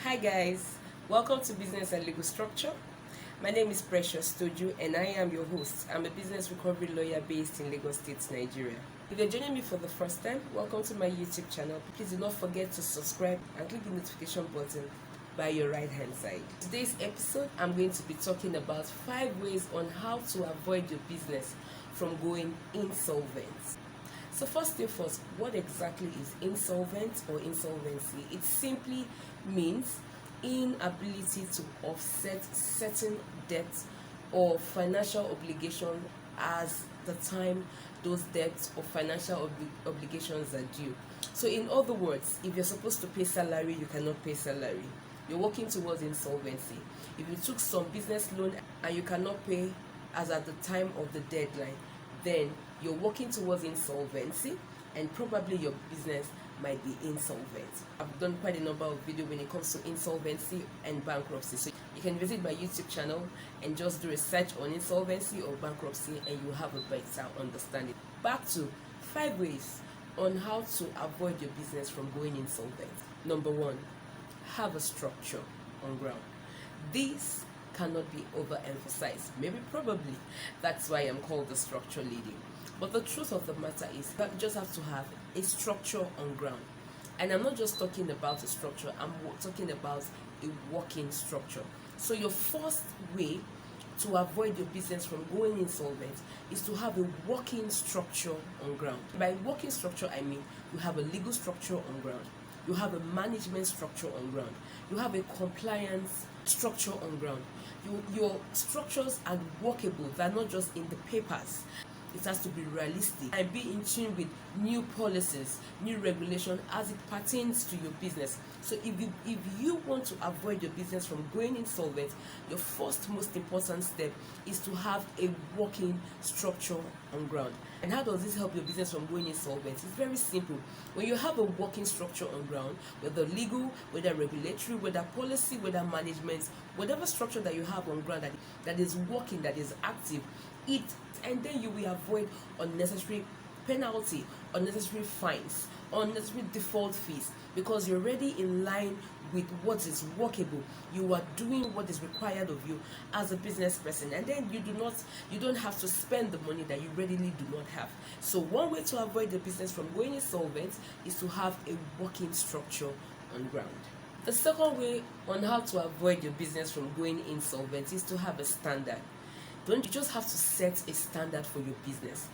Hi guys, welcome to Business and Legal Structure. My name is Precious Toju and I am your host. I'm a business recovery lawyer based in Lagos State, Nigeria. If you're joining me for the first time, welcome to my YouTube channel. Please do not forget to subscribe and click the notification button by your right hand side. Today's episode, I'm going to be talking about 5 ways on how to avoid your business from going insolvent. So first thing first, what exactly is insolvent or insolvency? It simply means inability to offset certain debts or financial obligation as the time those debts or financial obligations are due. So in other words, if you're supposed to pay salary, you cannot pay salary. You're working towards insolvency. If you took some business loan and you cannot pay as at the time of the deadline, then you're working towards insolvency and probably your business might be insolvent. I've done quite a number of videos when it comes to insolvency and bankruptcy. So you can visit my YouTube channel and just do a search on insolvency or bankruptcy and you'll have a better understanding. Back to 5 ways on how to avoid your business from going insolvent. Number 1, have a structure on ground. This cannot be overemphasized. Maybe probably that's why I'm called the structure lady. But the truth of the matter is that you just have to have a structure on ground. And I'm not just talking about a structure, I'm talking about a working structure. So your first way to avoid your business from going insolvent is to have a working structure on ground. By working structure, I mean you have a legal structure on ground, you have a management structure on ground, you have a compliance structure on ground. Your structures are workable, they're not just in the papers. It has to be realistic and be in tune with new policies, new regulation as it pertains to your business. So if you want to avoid your business from going insolvent, your first most important step is to have a working structure on ground. And how does this help your business from going insolvent? It's very simple. When you have a working structure on ground, whether legal, whether regulatory, whether policy, whether management, whatever structure that you have on ground that is working, that is active, and then you will avoid unnecessary penalty, unnecessary fines, unnecessary default fees, because you're already in line with what is workable. You are doing what is required of you as a business person, and then you don't have to spend the money that you readily do not have. So one way to avoid the business from going insolvent is to have a working structure on ground. The second way on how to avoid your business from going insolvent is to have a standard. Don't you just have to set a standard for your business?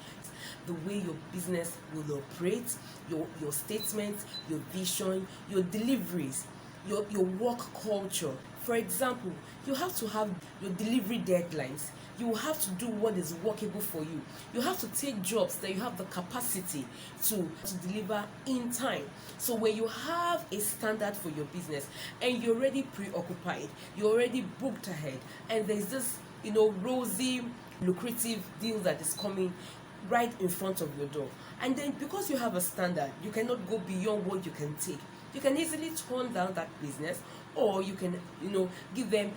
The way your business will operate, your statements, your vision, your deliveries, your work culture. For example, you have to have your delivery deadlines. You have to do what is workable for you. You have to take jobs that you have the capacity to deliver in time. So when you have a standard for your business and you're already preoccupied, you're already booked ahead, and there's this rosy, lucrative deal that is coming right in front of your door. And then because you have a standard, you cannot go beyond what you can take. You can easily turn down that business, or you can, give them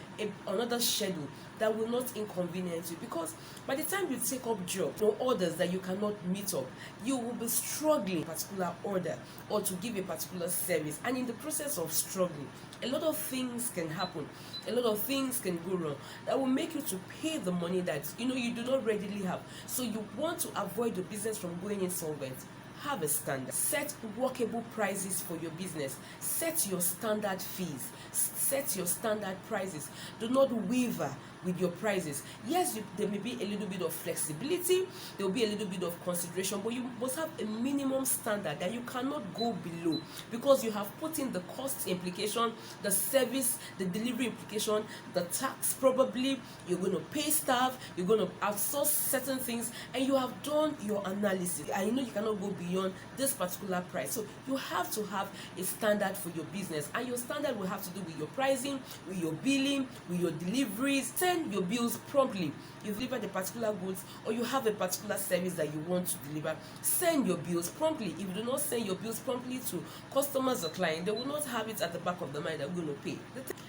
another schedule that will not inconvenience you, because by the time you take up jobs or orders that you cannot meet up, you will be struggling a particular order or to give a particular service, and in the process of struggling, a lot of things can happen, a lot of things can go wrong that will make you to pay the money that you do not readily have. So you want to avoid your business from going insolvent. Have a standard. Set workable prices for your business. Set your standard fees. Set your standard prices. Do not waver with your prices. Yes, there may be a little bit of flexibility, there will be a little bit of consideration, but you must have a minimum standard that you cannot go below, because you have put in the cost implication, the service, the delivery implication, the tax. Probably you're going to pay staff, you're going to outsource certain things, and you have done your analysis. I know you cannot go beyond this particular price. So you have to have a standard for your business, and your standard will have to do with your pricing, with your billing, with your deliveries. Send your bills promptly. You deliver the particular goods, or you have a particular service that you want to deliver, send your bills promptly. If you do not send your bills promptly to customers or clients, they will not have it at the back of the mind that we're going to pay.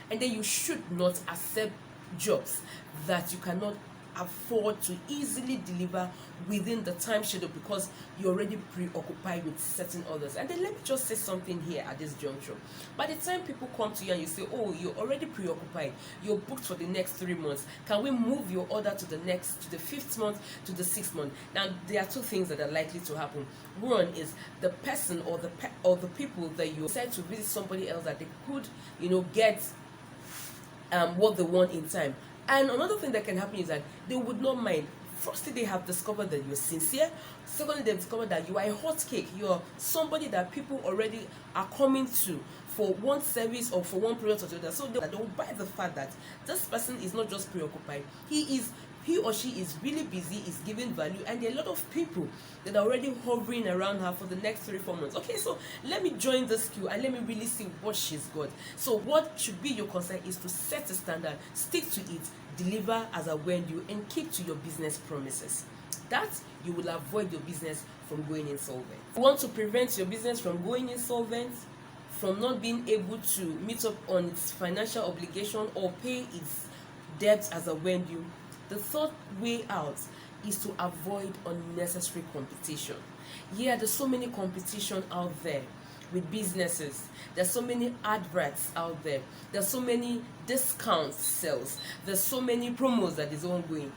And then you should not accept jobs that you cannot afford to easily deliver within the time schedule because you're already preoccupied with certain others. And then let me just say something here at this juncture. By the time people come to you and you say, oh, you're already preoccupied, you're booked for the next 3 months, can we move your order to the 5th month, to the 6th month? Now there are two things that are likely to happen. One is the person or the people that you decide to visit somebody else that they could get what they want in time. And another thing that can happen is that they would not mind. Firstly, they have discovered that you're sincere. Secondly, they've discovered that you are a hot cake. You're somebody that people already are coming to for one service or for one period or the other. So they will buy the fact that this person is not just preoccupied. He or she is really busy, is giving value, and there are a lot of people that are already hovering around her for the next 3-4 months. Okay, so let me join this queue and let me really see what she's got. So what should be your concern is to set a standard, stick to it, deliver as a when you, and keep to your business promises. That you will avoid your business from going insolvent. You want to prevent your business from going insolvent, from not being able to meet up on its financial obligation or pay its debts as a when you. The third way out is to avoid unnecessary competition. Yeah, there's so many competition out there with businesses. There's so many adverts out there. There's so many discount sales. There's so many promos that is ongoing.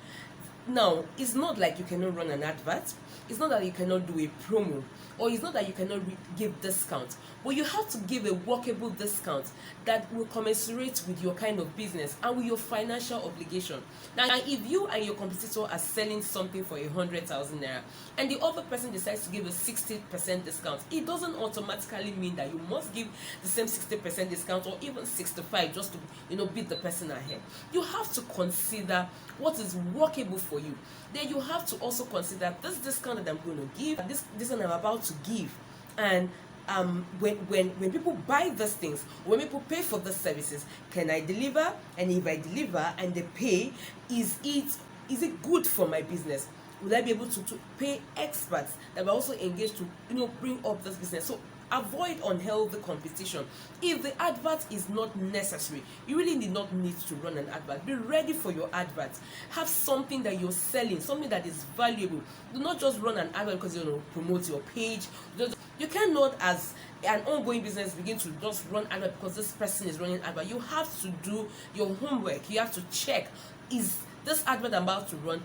Now, it's not like you cannot run an advert. It's not that you cannot do a promo, or it's not that you cannot give discount, but you have to give a workable discount that will commensurate with your kind of business and with your financial obligation. Now, if you and your competitor are selling something for 100,000 naira and the other person decides to give a 60% discount, it doesn't automatically mean that you must give the same 60% discount or even 65% just to beat the person ahead. You have to consider what is workable for you. Then you have to also consider this discount that I'm going to give, this one I'm about to give, and when people buy these things, when people pay for the services, can I deliver? And if I deliver and they pay, is it good for my business? Will I be able to pay experts that will also engage to bring up this business? So avoid unhealthy competition. If the advert is not necessary, you really need not need to run an advert. Be ready for your advert. Have something that you're selling, something that is valuable. Do not just run an advert because you promote your page. You cannot, as an ongoing business, begin to just run advert because this person is running advert. You have to do your homework. You have to check, is this advert I'm about to run,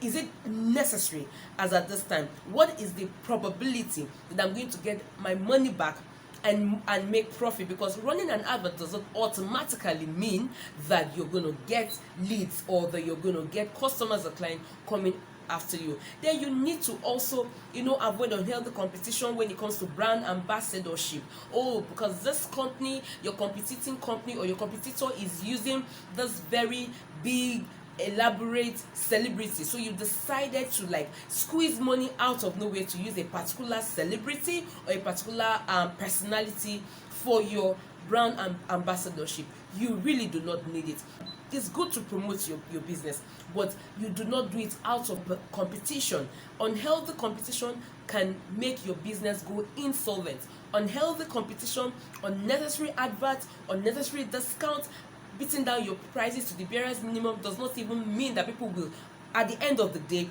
is it necessary as at this time? What is the probability that I'm going to get my money back and make profit? Because running an advert does not automatically mean that you're going to get leads or that you're going to get customers or clients coming after you. Then you need to also avoid unhealthy competition when it comes to brand ambassadorship. Oh, because this company, your competing company or your competitor is using this very big elaborate celebrity, so you decided to squeeze money out of nowhere to use a particular celebrity or a particular personality for your brand ambassadorship. You really do not need it. It's good to promote your business, but you do not do it out of competition. Unhealthy competition can make your business go insolvent. Unhealthy competition, unnecessary adverts, unnecessary discounts, beating down your prices to the barest minimum does not even mean that people will, at the end of the day,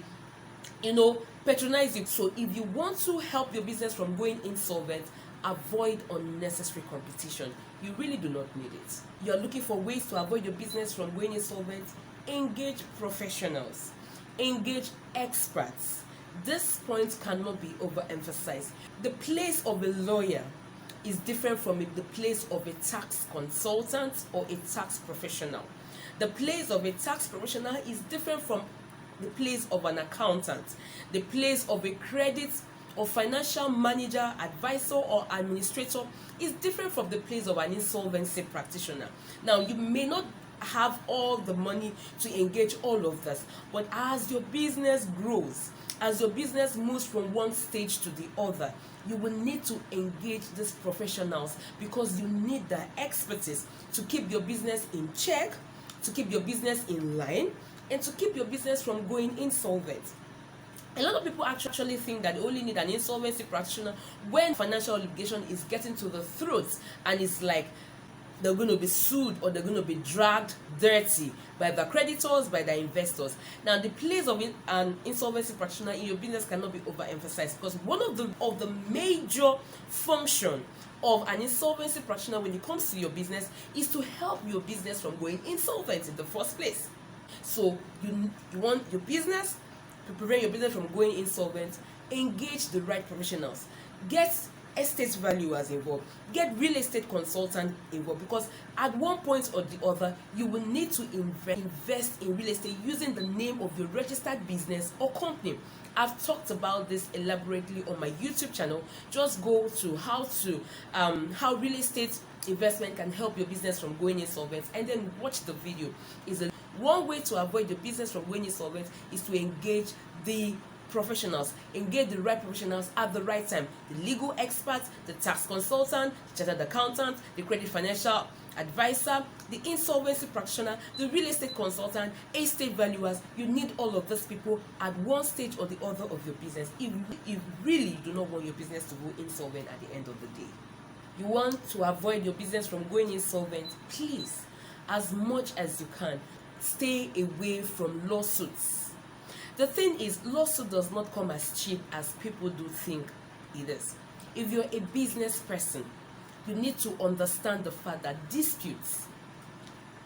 patronize you. So if you want to help your business from going insolvent, avoid unnecessary competition. You really do not need it. You're looking for ways to avoid your business from going insolvent. Engage professionals. Engage experts. This point cannot be overemphasized. The place of a lawyer is different from the place of a tax consultant or a tax professional. The place of a tax professional is different from the place of an accountant. The place of a credit or financial manager, advisor, or administrator is different from the place of an insolvency practitioner. Now, you may not have all the money to engage all of this, but as your business grows, as your business moves from one stage to the other, you will need to engage these professionals because you need the expertise to keep your business in check, to keep your business in line, and to keep your business from going insolvent. A lot of people actually think that they only need an insolvency practitioner when financial obligation is getting to the throat and it's they're going to be sued or they're going to be dragged dirty by the creditors, by the investors. Now, the place of an insolvency practitioner in your business cannot be overemphasized, because one of the major function of an insolvency practitioner when it comes to your business is to help your business from going insolvent in the first place. So you want your business to prevent your business from going insolvent. Engage the right professionals. Get estate valuers involved. Get real estate consultant involved, because at one point or the other you will need to invest in real estate using the name of your registered business or company. I've talked about this elaborately on my YouTube channel. Just go to how real estate investment can help your business from going insolvent, and then watch the video. One way to avoid your business from going insolvent is to engage the professionals. Engage the right professionals at the right time. The legal experts, the tax consultant, the chartered accountant, the credit financial advisor, the insolvency practitioner, the real estate consultant, estate valuers. You need all of these people at one stage or the other of your business if you really do not want your business to go insolvent at the end of the day. You want to avoid your business from going insolvent, please, as much as you can, stay away from lawsuits. The thing is, lawsuit does not come as cheap as people do think it is. If you're a business person, you need to understand the fact that disputes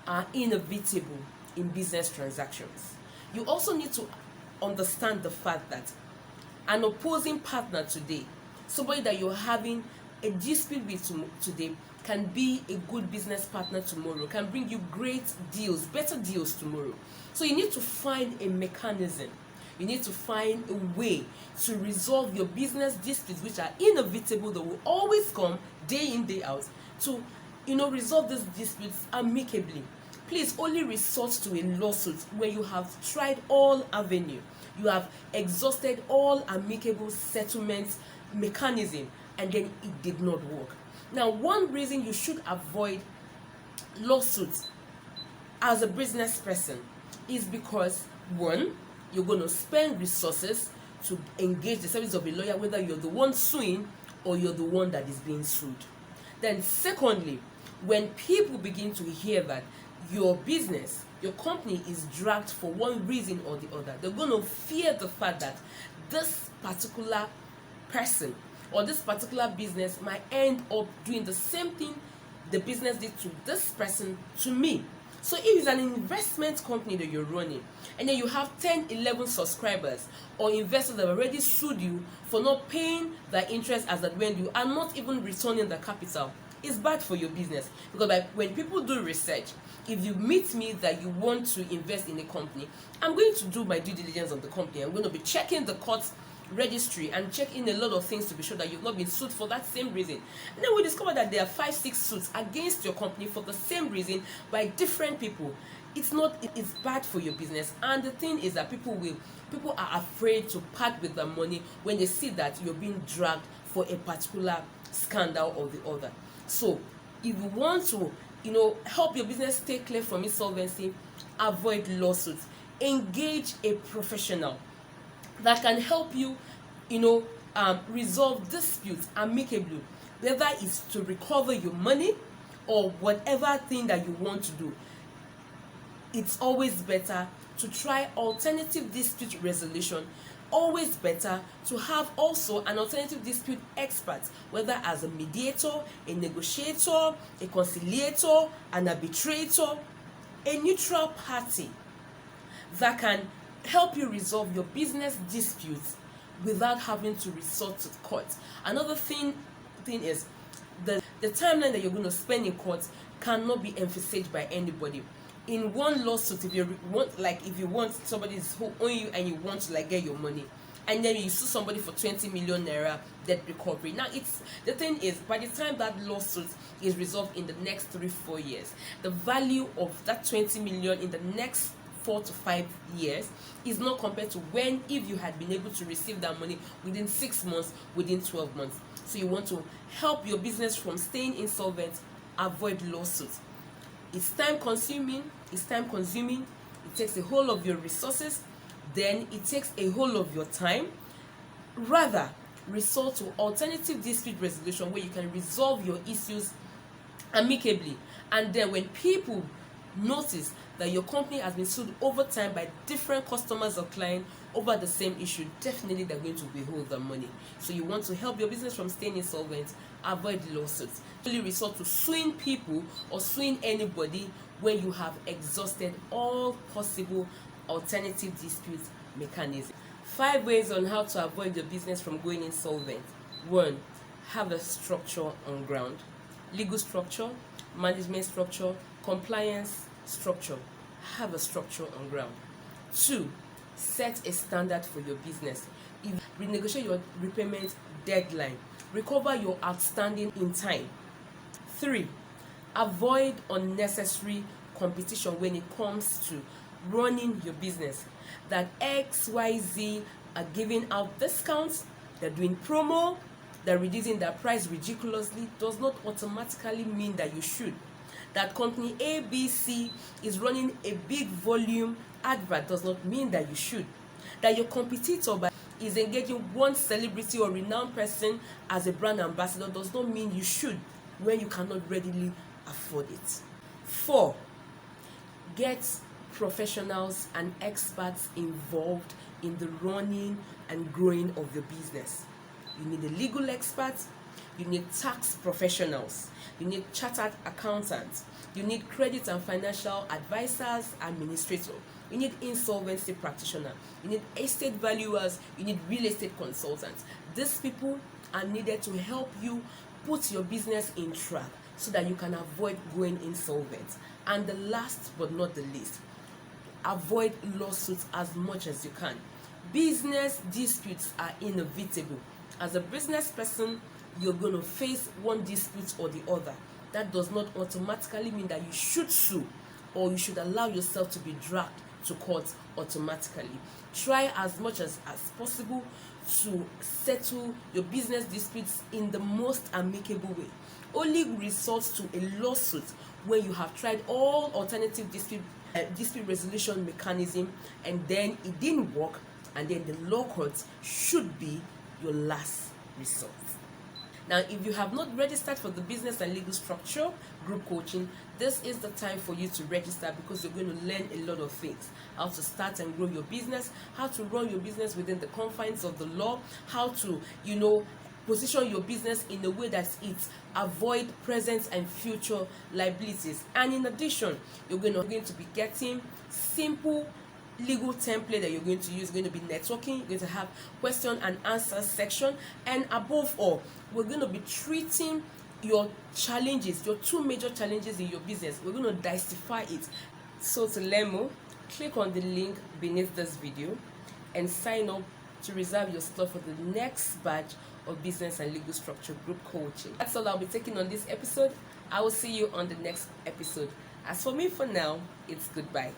are inevitable in business transactions. You also need to understand the fact that an opposing partner today, somebody that you're having a dispute with today, can be a good business partner tomorrow, can bring you great deals, better deals tomorrow. So you need to find a mechanism. You need to find a way to resolve your business disputes, which are inevitable, that will always come day in, day out, to resolve these disputes amicably. Please only resort to a lawsuit where you have tried all avenues. You have exhausted all amicable settlement mechanism, and then it did not work. Now, one reason you should avoid lawsuits as a business person is because, one, you're going to spend resources to engage the service of a lawyer, whether you're the one suing or you're the one that is being sued. Then secondly, when people begin to hear that your business, your company is dragged for one reason or the other, they're going to fear the fact that this particular person or this particular business might end up doing the same thing the business did to this person to me. So if it's an investment company that you're running, and then you have 10, 11 subscribers or investors that have already sued you for not paying the interest as at when you are not even returning the capital, it's bad for your business. Because when people do research, if you meet me that you want to invest in a company, I'm going to do my due diligence on the company. I'm going to be checking the court registry and check in a lot of things to be sure that you've not been sued for that same reason. And then we discover that there are 5-6 suits against your company for the same reason by different people. It's bad for your business. And the thing is that people are afraid to part with the money when they see that you're being dragged for a particular scandal or the other. So if you want to help your business stay clear from insolvency, avoid lawsuits. Engage a professional that can help you, resolve disputes amicably, whether it's to recover your money or whatever thing that you want to do. It's always better to try alternative dispute resolution. Always better to have also an alternative dispute expert, whether as a mediator, a negotiator, a conciliator, an arbitrator, a neutral party that can help you resolve your business disputes without having to resort to court. Another thing is the timeline that you're going to spend in court cannot be emphasized by anybody. In one lawsuit, if you want somebody who owe you and you want to get your money, and then you sue somebody for 20 million naira debt recovery. Now, the thing is, by the time that lawsuit is resolved in the next 3-4 years, the value of that 20 million in the next 4 to 5 years is not compared to if you had been able to receive that money within 6 months, within 12 months. So you want to help your business from staying insolvent, avoid lawsuits. It's time consuming. It takes a whole of your resources, then it takes a whole of your time. Rather, resort to alternative dispute resolution where you can resolve your issues amicably And then when people notice that your company has been sued over time by different customers or clients over the same issue, definitely they're going to withhold the money. So you want to help your business from staying insolvent, avoid lawsuits. Only resort to suing people or suing anybody when you have exhausted all possible alternative dispute mechanisms. 5 ways on how to avoid your business from going insolvent. 1. Have a structure on ground. Legal structure, management structure, compliance structure. Have a structure on ground. 2. Set a standard for your business. Renegotiate your repayment deadline. Recover your outstanding in time. 3. Avoid unnecessary competition when it comes to running your business. That XYZ are giving out discounts, they're doing promo, they're reducing their price ridiculously, does not automatically mean that you should. That company ABC is running a big volume advert does not mean that you should. That your competitor is engaging one celebrity or renowned person as a brand ambassador does not mean you should when you cannot readily afford it. 4. Get professionals and experts involved in the running and growing of your business. You need a legal expert, you need tax professionals, you need chartered accountants, you need credit and financial advisors, administrators, you need insolvency practitioners, you need estate valuers, you need real estate consultants. These people are needed to help you put your business in track so that you can avoid going insolvent. And the last but not the least, avoid lawsuits as much as you can. Business disputes are inevitable. As a business person, you're going to face one dispute or the other. That does not automatically mean that you should sue or you should allow yourself to be dragged to court automatically. Try as much as possible to settle your business disputes in the most amicable way. Only resort to a lawsuit when you have tried all alternative dispute resolution mechanism and then it didn't work, and then the law courts should be your last resort. Now, if you have not registered for the business and legal structure group coaching, this is the time for you to register, because you're going to learn a lot of things: how to start and grow your business, how to run your business within the confines of the law, how to, position your business in a way that it avoid present and future liabilities. And in addition, you're going to be getting simple legal template that you're going to use. Going to be networking, you're going to have question and answer section, and above all, we're going to be treating your challenges, your 2 major challenges in your business. We're going to dissectify it. So to learn more, click on the link beneath this video and sign up to reserve your slot for the next batch of business and legal structure group coaching. That's all I'll be taking on this episode. I will see you on the next episode. As for me, for now, it's goodbye.